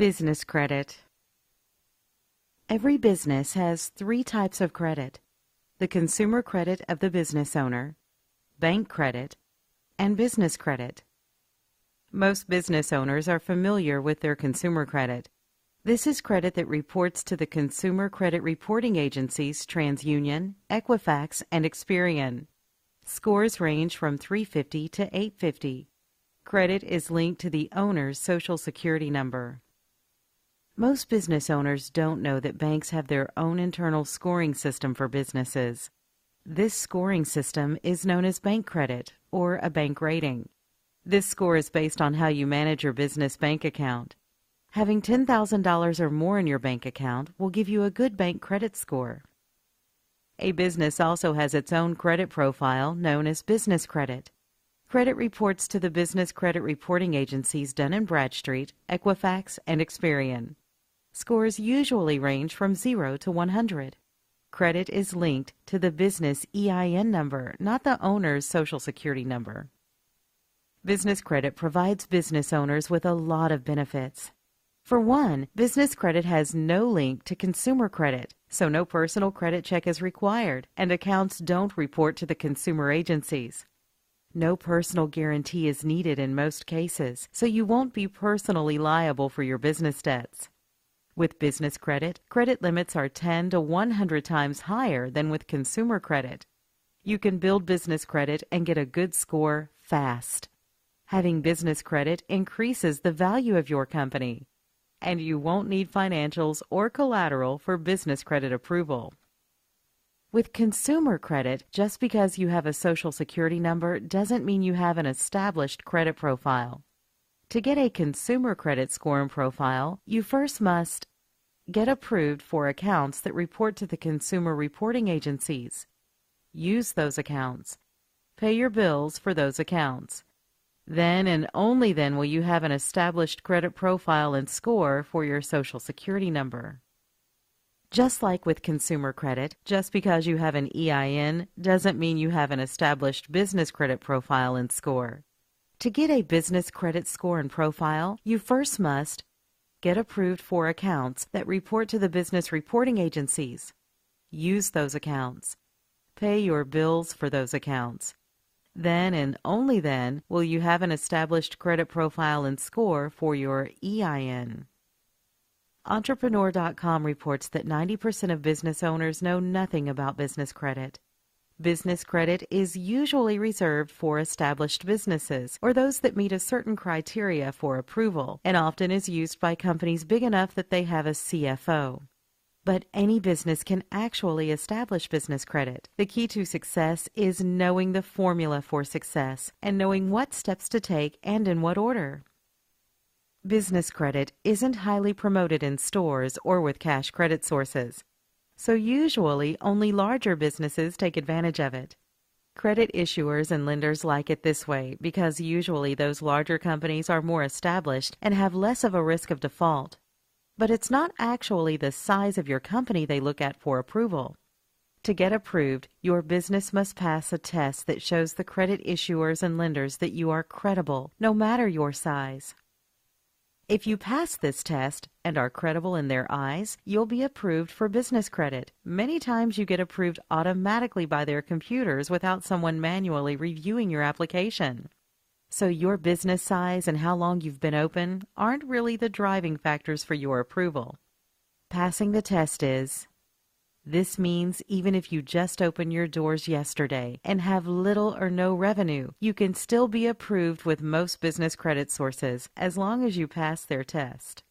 Business credit. Every business has three types of credit: the consumer credit of the business owner, bank credit, and business credit. Most business owners are familiar with their consumer credit. This is credit that reports to the consumer credit reporting agencies TransUnion, Equifax, and Experian. Scores range from 350 to 850. Credit is linked to the owner's Social Security number. Most business owners don't know that banks have their own internal scoring system for businesses. This scoring system is known as bank credit, or a bank rating. This score is based on how you manage your business bank account. Having $10,000 or more in your bank account will give you a good bank credit score. A business also has its own credit profile known as business credit. Credit reports to the business credit reporting agencies Dun & Bradstreet, Equifax, and Experian. Scores usually range from 0 to 100. Credit is linked to the business EIN number, not the owner's Social Security number. Business credit provides business owners with a lot of benefits. For one, business credit has no link to consumer credit, so no personal credit check is required, and accounts don't report to the consumer agencies. No personal guarantee is needed in most cases, so you won't be personally liable for your business debts. With business credit, credit limits are 10 to 100 times higher than with consumer credit. You can build business credit and get a good score fast. Having business credit increases the value of your company, and you won't need financials or collateral for business credit approval. With consumer credit, just because you have a Social Security number doesn't mean you have an established credit profile. To get a consumer credit score and profile, you first must get approved for accounts that report to the consumer reporting agencies. Use those accounts. Pay your bills for those accounts. Then and only then will you have an established credit profile and score for your Social Security number. Just like with consumer credit, just because you have an EIN doesn't mean you have an established business credit profile and score. To get a business credit score and profile, you first must get approved for accounts that report to the business reporting agencies. Use those accounts. Pay your bills for those accounts. Then and only then will you have an established credit profile and score for your EIN. Entrepreneur.com reports that 90% of business owners know nothing about business credit. Business credit is usually reserved for established businesses or those that meet a certain criteria for approval, and often is used by companies big enough that they have a CFO. But any business can actually establish business credit. The key to success is knowing the formula for success and knowing what steps to take and in what order. Business credit isn't highly promoted in stores or with cash credit sources, so usually only larger businesses take advantage of it. Credit issuers and lenders like it this way because usually those larger companies are more established and have less of a risk of default. But it's not actually the size of your company they look at for approval. To get approved, your business must pass a test that shows the credit issuers and lenders that you are credible, no matter your size. If you pass this test and are credible in their eyes, you'll be approved for business credit. Many times you get approved automatically by their computers without someone manually reviewing your application. So your business size and how long you've been open aren't really the driving factors for your approval. Passing the test is. This means even if you just opened your doors yesterday and have little or no revenue, you can still be approved with most business credit sources as long as you pass their test.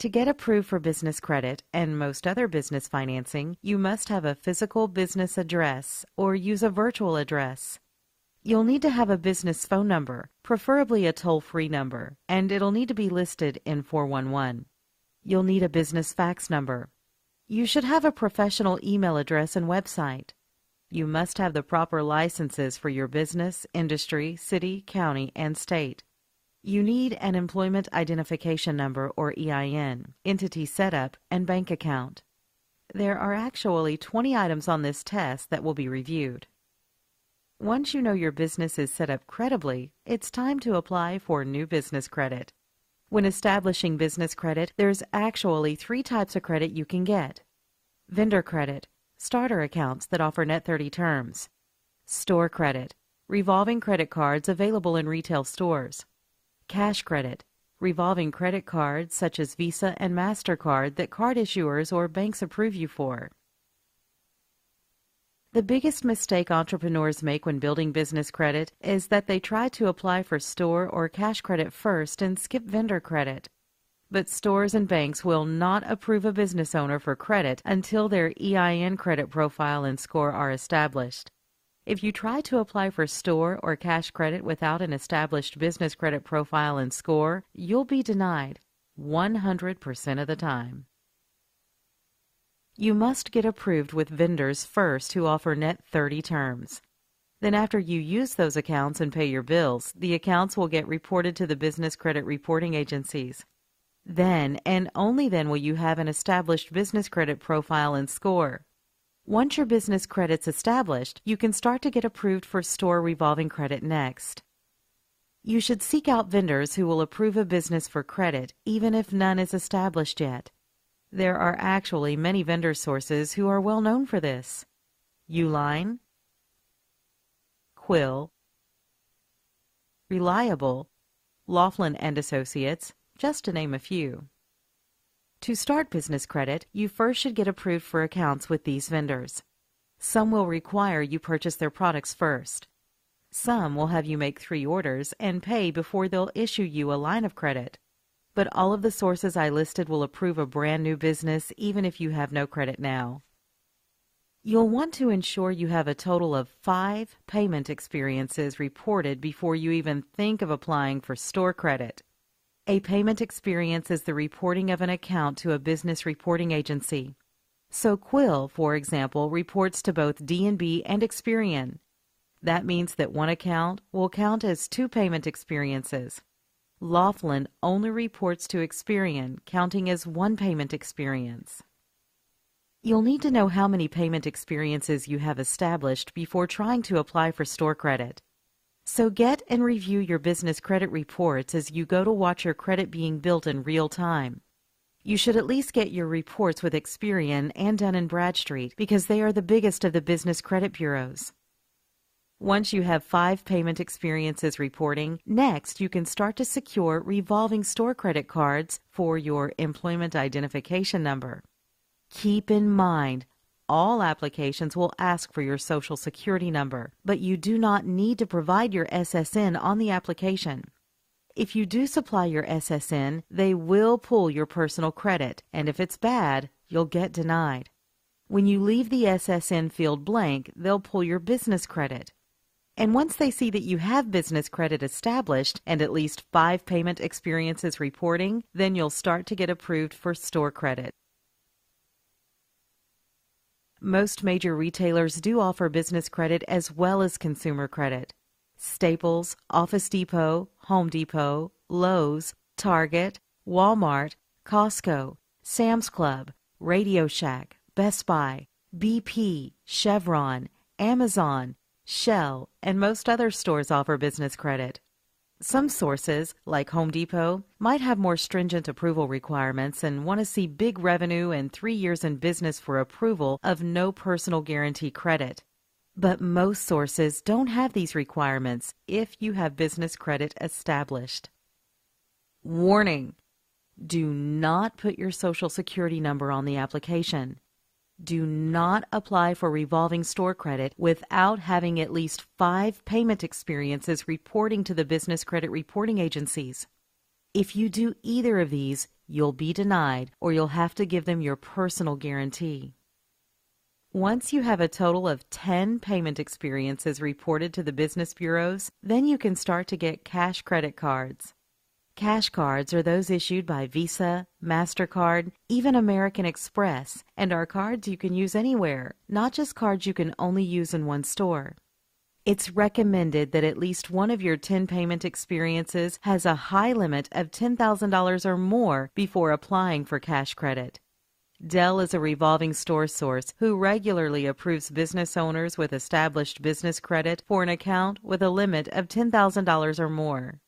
To get approved for business credit and most other business financing, you must have a physical business address or use a virtual address. You'll need to have a business phone number, preferably a toll-free number, and it'll need to be listed in 411. You'll need a business fax number. You should have a professional email address and website. You must have the proper licenses for your business, industry, city, county, and state. You need an employment identification number or EIN, entity setup, and bank account. There are actually 20 items on this test that will be reviewed. Once you know your business is set up credibly, it's time to apply for new business credit. When establishing business credit, there's actually 3 types of credit you can get. Vendor credit, starter accounts that offer net 30 terms. Store credit, revolving credit cards available in retail stores. Cash credit, revolving credit cards such as Visa and MasterCard that card issuers or banks approve you for. The biggest mistake entrepreneurs make when building business credit is that they try to apply for store or cash credit first and skip vendor credit. But stores and banks will not approve a business owner for credit until their EIN credit profile and score are established. If you try to apply for store or cash credit without an established business credit profile and score, you'll be denied 100% of the time. You must get approved with vendors first who offer net 30 terms. Then after you use those accounts and pay your bills, the accounts will get reported to the business credit reporting agencies. Then, and only then, will you have an established business credit profile and score. Once your business credit's established, you can start to get approved for store revolving credit next. You should seek out vendors who will approve a business for credit, even if none is established yet. There are actually many vendor sources who are well known for this. Uline, Quill, Reliable, Laughlin and Associates, just to name a few. To start business credit, you first should get approved for accounts with these vendors. Some will require you purchase their products first. Some will have you make 3 orders and pay before they'll issue you a line of credit. But all of the sources I listed will approve a brand new business even if you have no credit now. You'll want to ensure you have a total of 5 payment experiences reported before you even think of applying for store credit. A payment experience is the reporting of an account to a business reporting agency. So Quill, for example, reports to both D&B and Experian. That means that one account will count as 2 payment experiences. Laughlin only reports to Experian, counting as 1 payment experience. You'll need to know how many payment experiences you have established before trying to apply for store credit. So get and review your business credit reports as you go to watch your credit being built in real time. You should at least get your reports with Experian and Dun & Bradstreet because they are the biggest of the business credit bureaus. Once you have 5 payment experiences reporting, next you can start to secure revolving store credit cards for your employment identification number. Keep in mind, all applications will ask for your Social Security number, but you do not need to provide your SSN on the application. If you do supply your SSN, they will pull your personal credit, and if it's bad, you'll get denied. When you leave the SSN field blank, they'll pull your business credit. And once they see that you have business credit established and at least 5 payment experiences reporting, then you'll start to get approved for store credit. Most major retailers do offer business credit as well as consumer credit. Staples, Office Depot, Home Depot, Lowe's, Target, Walmart, Costco, Sam's Club, Radio Shack, Best Buy, BP, Chevron, Amazon, Shell, and most other stores offer business credit. Some sources, like Home Depot, might have more stringent approval requirements and want to see big revenue and 3 years in business for approval of no personal guarantee credit. But most sources don't have these requirements if you have business credit established. Warning! Do not put your Social Security number on the application. Do not apply for revolving store credit without having at least 5 payment experiences reporting to the business credit reporting agencies. If you do either of these, you'll be denied or you'll have to give them your personal guarantee. Once you have a total of 10 payment experiences reported to the business bureaus, then you can start to get cash credit cards. Cash cards are those issued by Visa, MasterCard, even American Express, and are cards you can use anywhere, not just cards you can only use in one store. It's recommended that at least one of your 10 payment experiences has a high limit of $10,000 or more before applying for cash credit. Dell is a revolving store source who regularly approves business owners with established business credit for an account with a limit of $10,000 or more.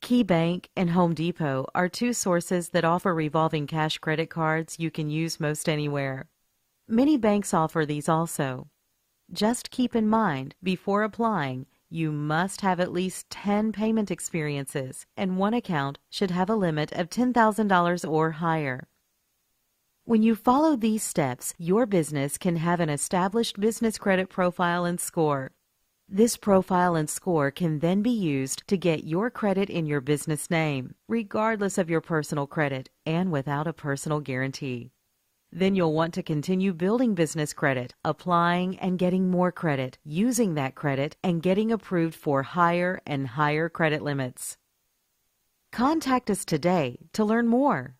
KeyBank and Home Depot are two sources that offer revolving cash credit cards you can use most anywhere. Many banks offer these also. Just keep in mind, before applying, you must have at least 10 payment experiences, and one account should have a limit of $10,000 or higher. When you follow these steps, your business can have an established business credit profile and score. This profile and score can then be used to get your credit in your business name, regardless of your personal credit and without a personal guarantee. Then you'll want to continue building business credit, applying and getting more credit, using that credit, and getting approved for higher and higher credit limits. Contact us today to learn more.